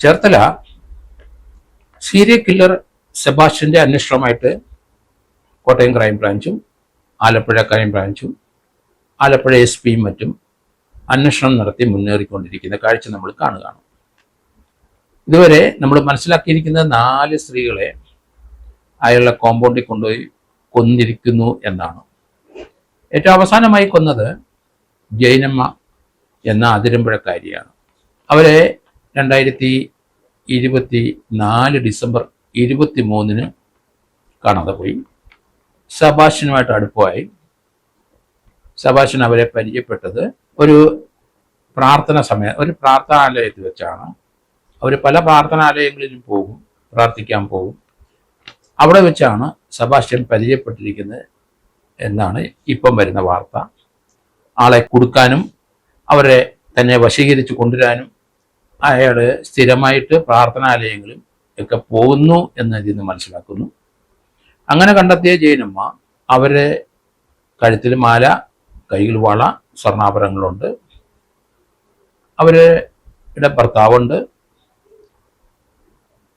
Cherthala serial killer സെബാസ്റ്റ്യന്റെ അന്വേഷണമായിട്ട് കോട്ടയം ക്രൈംബ്രാഞ്ചും ആലപ്പുഴ ക്രൈംബ്രാഞ്ചും ആലപ്പുഴ SP മറ്റും അന്വേഷണം നടത്തി മുന്നേറിക്കൊണ്ടിരിക്കുന്ന കാഴ്ച നമ്മൾ കാണുകയാണ്. ഇതുവരെ നമ്മൾ മനസ്സിലാക്കിയിരിക്കുന്നത് 4 സ്ത്രീകളെ അയാളുടെ കോമ്പൗണ്ടിൽ കൊണ്ടുപോയി കൊന്നിരിക്കുന്നു എന്നാണ്. ഏറ്റവും അവസാനമായി കൊന്നത് ജൈനമ്മ എന്ന അതിരമ്പുഴക്കാരിയാണ്. അവരെ 2024 ഡിസംബർ 23 കാണാതെ പോയി. സെബാസ്റ്റ്യനുമായിട്ട് അടുപ്പമായി. സെബാസ്റ്റ്യൻ അവരെ പരിചയപ്പെട്ടത് ഒരു പ്രാർത്ഥനാലയത്തിൽ വെച്ചാണ്. അവർ പല പ്രാർത്ഥനാലയങ്ങളിലും പോകും, പ്രാർത്ഥിക്കാൻ പോകും. അവിടെ വെച്ചാണ് സെബാസ്റ്റ്യൻ പരിചയപ്പെട്ടിരിക്കുന്നത് എന്നാണ് ഇപ്പം വരുന്ന വാർത്ത. ആളെ കൊടുക്കാനും അവരെ തന്നെ വശീകരിച്ച് കൊണ്ടുവരാനും അയാൾ സ്ഥിരമായിട്ട് പ്രാർത്ഥനാലയങ്ങളിൽ ഒക്കെ പോകുന്നു എന്നതിൽ നിന്ന് മനസ്സിലാക്കുന്നു. അങ്ങനെ കണ്ടെത്തിയ ജൈനമ്മ അവരെ കഴുത്തിൽ മാല, കൈയിൽ വള, സ്വർണ്ണാഭരണങ്ങളുണ്ട്. അവരുടെ ഭർത്താവുണ്ട്.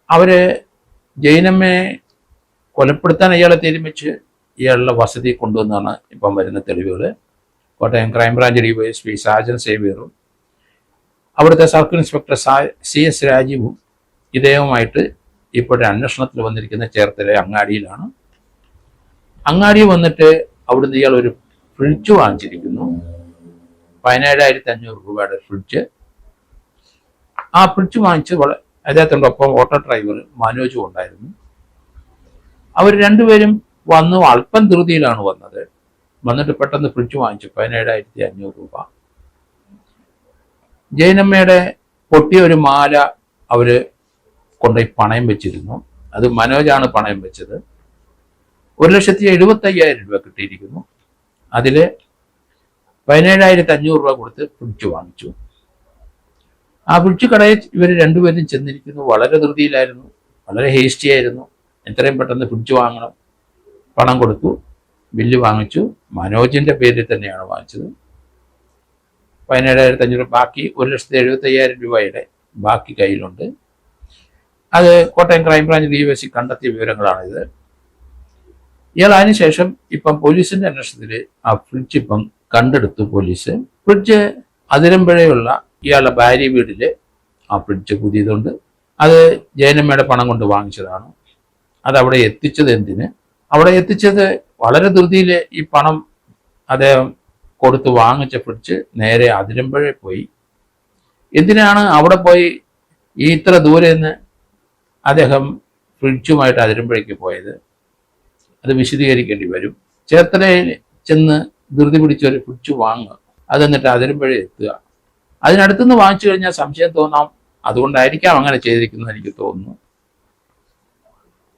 അവര് ജൈനമ്മയെ കൊലപ്പെടുത്താൻ അയാളെ തീരുമാനിച്ച് ഇയാളുടെ വസതി കൊണ്ടുവന്നാണ് ഇപ്പം വരുന്ന തെളിവുകൾ. കോട്ടയം ക്രൈംബ്രാഞ്ച് DYSP സാജൻ സേവ്യറും അവിടുത്തെ സർക്കിൾ ഇൻസ്പെക്ടർ CS രാജീവും ഇദ്ദേഹവുമായിട്ട് ഇപ്പോഴത്തെ അന്വേഷണത്തിൽ വന്നിരിക്കുന്ന ചേർത്തല അങ്ങാടിയിലാണ്. അങ്ങാടി വന്നിട്ട് അവിടുന്ന് ഇയാൾ ഒരു ഫ്രിഡ്ജ് വാങ്ങിച്ചിരിക്കുന്നു. 17,500 രൂപയുടെ ഫ്രിഡ്ജ്. ആ ഫ്രിഡ്ജ് വാങ്ങിച്ച് അദ്ദേഹത്തിൻ്റെ ഒപ്പം ഓട്ടോ ഡ്രൈവർ മനോജും ഉണ്ടായിരുന്നു. അവർ രണ്ടുപേരും വന്നു. അല്പം ധൃതിയിലാണ് വന്നത്. വന്നിട്ട് പെട്ടെന്ന് ഫ്രിഡ്ജ് വാങ്ങിച്ചു 17,500 രൂപ. ജൈനമ്മയുടെ പൊട്ടിയ ഒരു മാല അവര് കൊണ്ടുപോയി പണയം വെച്ചിരുന്നു. അത് മനോജാണ് പണയം വെച്ചത്. 1,75,000 രൂപ കിട്ടിയിരിക്കുന്നു. അതില് 17,500 രൂപ കൊടുത്ത് ഫ്രിഡ്ജ് വാങ്ങിച്ചു. ആ ഫ്രിഡ്ജ് കടയിൽ ഇവർ രണ്ടുപേരും ചെന്നിരിക്കുന്നു. വളരെ ധൃതിയിലായിരുന്നു, വളരെ ഹേസ്റ്റി ആയിരുന്നു. എത്രയും പെട്ടെന്ന് ഫ്രിഡ്ജ് വാങ്ങണം. പണം കൊടുത്തു, ബില്ല് വാങ്ങിച്ചു. മനോജിന്റെ പേരിൽ തന്നെയാണ് വാങ്ങിച്ചത്. 17,500 ബാക്കി 1,75,000 രൂപയുടെ ബാക്കി കയ്യിലുണ്ട്. അത് കോട്ടയം ക്രൈംബ്രാഞ്ച് DYSP കണ്ടെത്തിയ വിവരങ്ങളാണിത്. ഇയാൾ അതിനുശേഷം ഇപ്പം പോലീസിന്റെ അന്വേഷണത്തിൽ ആ ഫ്രിഡ്ജ് ഇപ്പം കണ്ടെടുത്തു പോലീസ്. ഫ്രിഡ്ജ് അതിരമ്പുഴയുള്ള ഇയാളുടെ ഭാര്യ വീട്ടില് ആ ഫ്രിഡ്ജ് പുതിയതുണ്ട്. അത് ജൈനമ്മയുടെ പണം കൊണ്ട് വാങ്ങിച്ചതാണ്. അത് അവിടെ എത്തിച്ചത് എന്തിന്? അവിടെ എത്തിച്ചത് വളരെ ധൃതിയിൽ ഈ പണം അദ്ദേഹം കൊടുത്ത് വാങ്ങിച്ച ഫ്രിഡ്ജ് നേരെ അതിരമ്പുഴയിൽ പോയി. എന്തിനാണ് അവിടെ പോയി ഇത്ര ദൂരെ നിന്ന് അദ്ദേഹം ഫ്രിഡ്ജുമായിട്ട് അതിരമ്പുഴയ്ക്ക് പോയത്? അത് വിശദീകരിക്കേണ്ടി വരും. ചേർത്തലയിൽ ചെന്ന് ധൃതി പിടിച്ചൊരു ഫ്രിഡ്ജ് വാങ്ങുക, അത് എന്നിട്ട് അതിരമ്പുഴ എത്തുക. അതിനടുത്തുനിന്ന് വാങ്ങിച്ചു കഴിഞ്ഞാൽ സംശയം തോന്നാം. അതുകൊണ്ടായിരിക്കാം അങ്ങനെ ചെയ്തിരിക്കുന്നത് എനിക്ക് തോന്നുന്നു.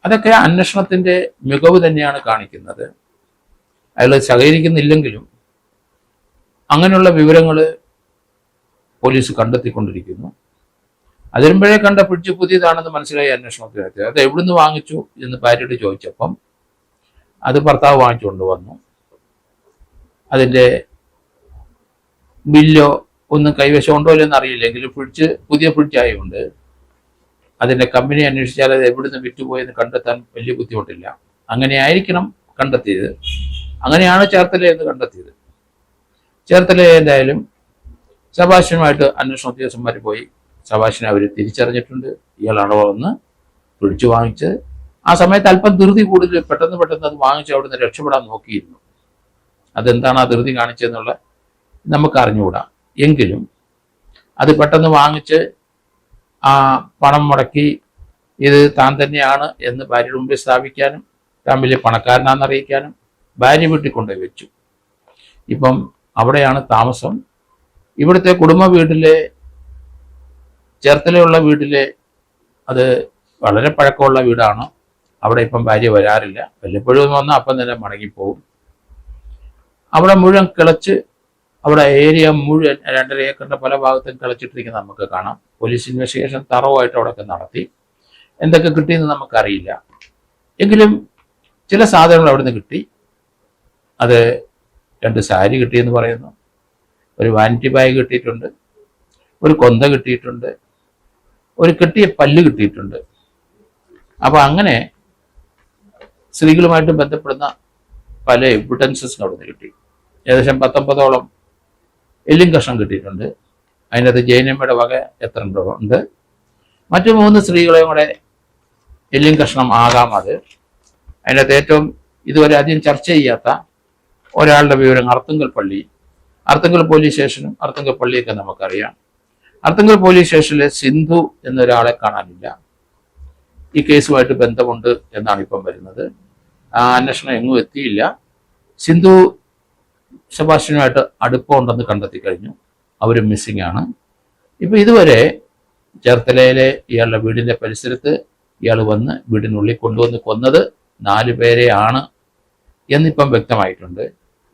അതൊക്കെ അന്വേഷണത്തിന്റെ മികവ് തന്നെയാണ് കാണിക്കുന്നത്. അയാൾ സഹകരിക്കുന്നില്ലെങ്കിലും അങ്ങനെയുള്ള വിവരങ്ങൾ പോലീസ് കണ്ടെത്തിക്കൊണ്ടിരിക്കുന്നു. അതിരമ്പുഴയെ കണ്ട ഫ്രിഡ്ജ് പുതിയതാണെന്ന് മനസ്സിലായി അന്വേഷണത്തിനെത്തി. അത് എവിടുന്ന് വാങ്ങിച്ചു എന്ന് ഭാര്യയോട് ചോദിച്ചപ്പം അത് ഭർത്താവ് വാങ്ങിച്ചു കൊണ്ടുവന്നു. അതിൻ്റെ ബില്ലോ ഒന്നും കൈവശം ഉണ്ടോ ഇല്ലെന്ന് അറിയില്ല. എങ്കിലും പുതിയ ഫ്രിഡ്ജ് ആയതുകൊണ്ട് അതിൻ്റെ കമ്പനി അന്വേഷിച്ചാൽ അത് എവിടുന്ന് വിറ്റുപോയെന്ന് കണ്ടെത്താൻ വലിയ ബുദ്ധിമുട്ടില്ല. അങ്ങനെ ആയിരിക്കണം കണ്ടെത്തിയത്. അങ്ങനെയാണ് ചേർത്തല എന്ന് കണ്ടെത്തിയത്. ചേർത്തല എന്തായാലും സെബാസ്റ്റ്യനുമായിട്ട് അന്വേഷണ ഉദ്യോഗസ്ഥന്മാർ പോയി. സെബാസ്റ്റ്യനെ അവർ തിരിച്ചറിഞ്ഞിട്ടുണ്ട്. ഇയാളാണോ വന്ന് ഫ്രിഡ്ജ് വാങ്ങിച്ചത്. ആ സമയത്ത് അല്പം ധൃതി കൂടുതൽ, പെട്ടെന്ന് അത് വാങ്ങിച്ച് അവിടുന്ന് രക്ഷപ്പെടാൻ നോക്കിയിരുന്നു. അതെന്താണ് ആ ധൃതി കാണിച്ചതെന്നുള്ള നമുക്ക് അറിഞ്ഞുകൂടാ. എങ്കിലും അത് പെട്ടെന്ന് വാങ്ങിച്ച് ആ പണം മുടക്കി ഇത് താൻ തന്നെയാണ് എന്ന് ഭാര്യയുടെ മുമ്പിൽ സ്ഥാപിക്കാനും താൻ വലിയ പണക്കാരനാണെന്ന് അറിയിക്കാനും ഭാര്യ വീട്ടിൽ കൊണ്ടുപോയി വെച്ചു. ഇപ്പം അവിടെയാണ് താമസം. ഇവിടുത്തെ കുടുംബ വീട്ടിലെ, ചേർത്തലയുള്ള വീട്ടിലെ, അത് വളരെ പഴക്കമുള്ള വീടാണ്. അവിടെ ഇപ്പം ഭാര്യ വരാറില്ല. വല്ലപ്പോഴും വന്നാൽ അപ്പം തന്നെ മടങ്ങിപ്പോവും. അവിടെ മുഴുവൻ കിളച്ച്, അവിടെ ഏരിയ മുഴുവൻ 2.5 ഏക്കറിന്റെ പല ഭാഗത്തും കിളച്ചിട്ടിരിക്കുന്നത് നമുക്ക് കാണാം. പോലീസ് ഇൻവെസ്റ്റിഗേഷൻ തറവായിട്ട് അവിടെയൊക്കെ നടത്തി. എന്തൊക്കെ കിട്ടിയെന്ന് നമുക്കറിയില്ല. എങ്കിലും ചില സാധനങ്ങൾ അവിടുന്ന് കിട്ടി. അത് 2 സാരി കിട്ടിയെന്ന് പറയുന്നു. ഒരു വാനിറ്റി ബാഗ് കിട്ടിയിട്ടുണ്ട്. ഒരു കൊന്ത കിട്ടിയിട്ടുണ്ട്. ഒരു കെട്ടിയ പല്ല് കിട്ടിയിട്ടുണ്ട്. അപ്പൊ അങ്ങനെ സ്ത്രീകളുമായിട്ട് ബന്ധപ്പെടുന്ന പല എവിഡൻസസും അവിടുന്ന് കിട്ടി. ഏകദേശം 19ഓളം എല്ലും കഷ്ണം കിട്ടിയിട്ടുണ്ട്. അതിനകത്ത് ജയനമ്മയുടെ വക എത്ര ഉണ്ട്, മറ്റു 3 സ്ത്രീകളെയും കൂടെ എല്ലും കഷ്ണം ആകാം. അത് അതിനകത്ത് ഏറ്റവും ഇതുവരെ അധികം ചർച്ച ചെയ്യാത്ത ഒരാളുടെ വിവരം അർത്തുങ്കൽ പോലീസ് സ്റ്റേഷനും അർത്തുങ്കൽ പള്ളിയൊക്കെ നമുക്കറിയാം. അർത്തുങ്കൽ പോലീസ് സ്റ്റേഷനിലെ സിന്ധു എന്നൊരാളെ കാണാനില്ല. ഈ കേസുമായിട്ട് ബന്ധമുണ്ട് എന്നാണ് ഇപ്പം വരുന്നത്. ആ അന്വേഷണം എങ്ങും എത്തിയില്ല. സിന്ധു സെബാസ്റ്റ്യനുമായിട്ട് അടുപ്പമുണ്ടെന്ന് കണ്ടെത്തി കഴിഞ്ഞു. അവർ മിസ്സിംഗ് ആണ്. ഇപ്പം ഇതുവരെ ചേർത്തലയിലെ ഇയാളുടെ വീടിൻ്റെ പരിസരത്ത് ഇയാൾ വന്ന് വീടിനുള്ളിൽ കൊണ്ടുവന്ന് കൊന്നത് 4 പേരെയാണ് എന്നിപ്പം വ്യക്തമായിട്ടുണ്ട്.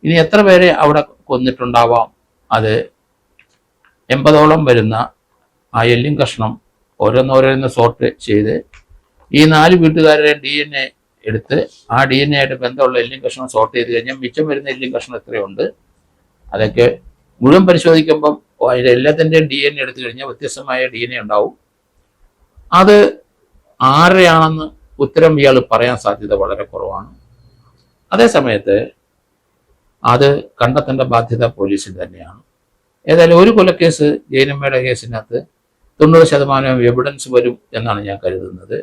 ഇനി എത്ര പേരെ അവിടെ കൊന്നിട്ടുണ്ടാവാം? അത് 80ഓളം വരുന്ന ആ എല്ലും കഷ്ണം ഓരോന്നോരോന്ന് സോർട്ട് ചെയ്ത് ഈ 4 വീട്ടുകാരുടെ DNA എടുത്ത് ആ DNA ആയിട്ട് ബന്ധമുള്ള എല്ലും കഷ്ണം സോർട്ട് ചെയ്ത് കഴിഞ്ഞാൽ മിച്ചം വരുന്ന എല്ലും കഷ്ണം എത്രയുണ്ട് അതൊക്കെ മുഴുവൻ പരിശോധിക്കുമ്പം അതിൻ്റെ എല്ലാത്തിൻ്റെയും DNA എടുത്തു കഴിഞ്ഞാൽ വ്യത്യസ്തമായ DNA ഉണ്ടാവും. അത് ആരുടെയാണെന്ന് ഉത്തരം ഇയാൾ പറയാൻ സാധ്യത വളരെ കുറവാണ്. അതേസമയത്ത് അത് കണ്ടെത്തേണ്ട ബാധ്യത പോലീസിന് തന്നെയാണ്. ഏതായാലും ഒരു കൊലക്കേസ് ജയനമ്മയുടെ കേസിനകത്ത് 90% എവിഡൻസ് വരും എന്നാണ് ഞാൻ കരുതുന്നത്.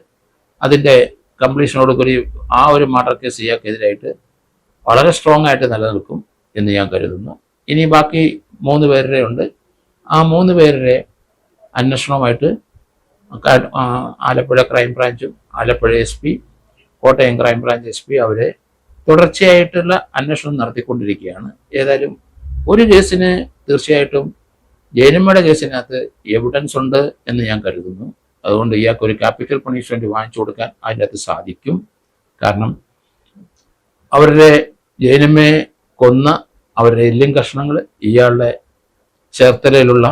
അതിൻ്റെ കംപ്ലീഷനോടുകൂടി ആ ഒരു മർഡർ കേസ് ഇയാൾക്കെതിരായിട്ട് വളരെ സ്ട്രോങ് ആയിട്ട് നിലനിൽക്കും എന്ന് ഞാൻ കരുതുന്നു. ഇനി ബാക്കി 3 പേരുടെ ഉണ്ട്. ആ 3 പേരുടെ അന്വേഷണവുമായിട്ട് ആലപ്പുഴ ക്രൈംബ്രാഞ്ചും Alappuzha SP, Kottayam crime branch SP അവരെ തുടർച്ചയായിട്ടുള്ള അന്വേഷണം നടത്തിക്കൊണ്ടിരിക്കുകയാണ്. ഏതായാലും ഒരു കേസിന് തീർച്ചയായിട്ടും ജയനമ്മയുടെ കേസിനകത്ത് എവിഡൻസ് ഉണ്ട് എന്ന് ഞാൻ കരുതുന്നു. അതുകൊണ്ട് ഇയാൾക്ക് ഒരു ക്യാപിറ്റൽ പണിഷ്മെന്റ് വാങ്ങിച്ചു കൊടുക്കാൻ അതിനകത്ത് സാധിക്കും. കാരണം അവരുടെ ജയനമ്മയെ കൊന്ന അവരുടെ എല്ലും കഷ്ണങ്ങൾ ഇയാളുടെ ചേർത്തലയിലുള്ള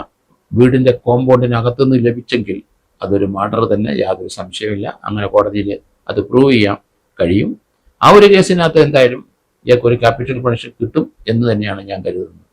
വീടിൻ്റെ കോമ്പൗണ്ടിനകത്തുനിന്ന് ലഭിച്ചെങ്കിൽ അതൊരു മർഡർ തന്നെ, യാതൊരു സംശയമില്ല. അങ്ങനെ കോടതിയിൽ അത് പ്രൂവ് ചെയ്യാൻ കഴിയും. ആ ഒരു കേസിനകത്ത് എന്തായാലും ഇയാൾക്ക് ഒരു ക്യാപിറ്റൽ പണിഷ്മെന്റ് കിട്ടും എന്ന് തന്നെയാണ് ഞാൻ കരുതുന്നത്.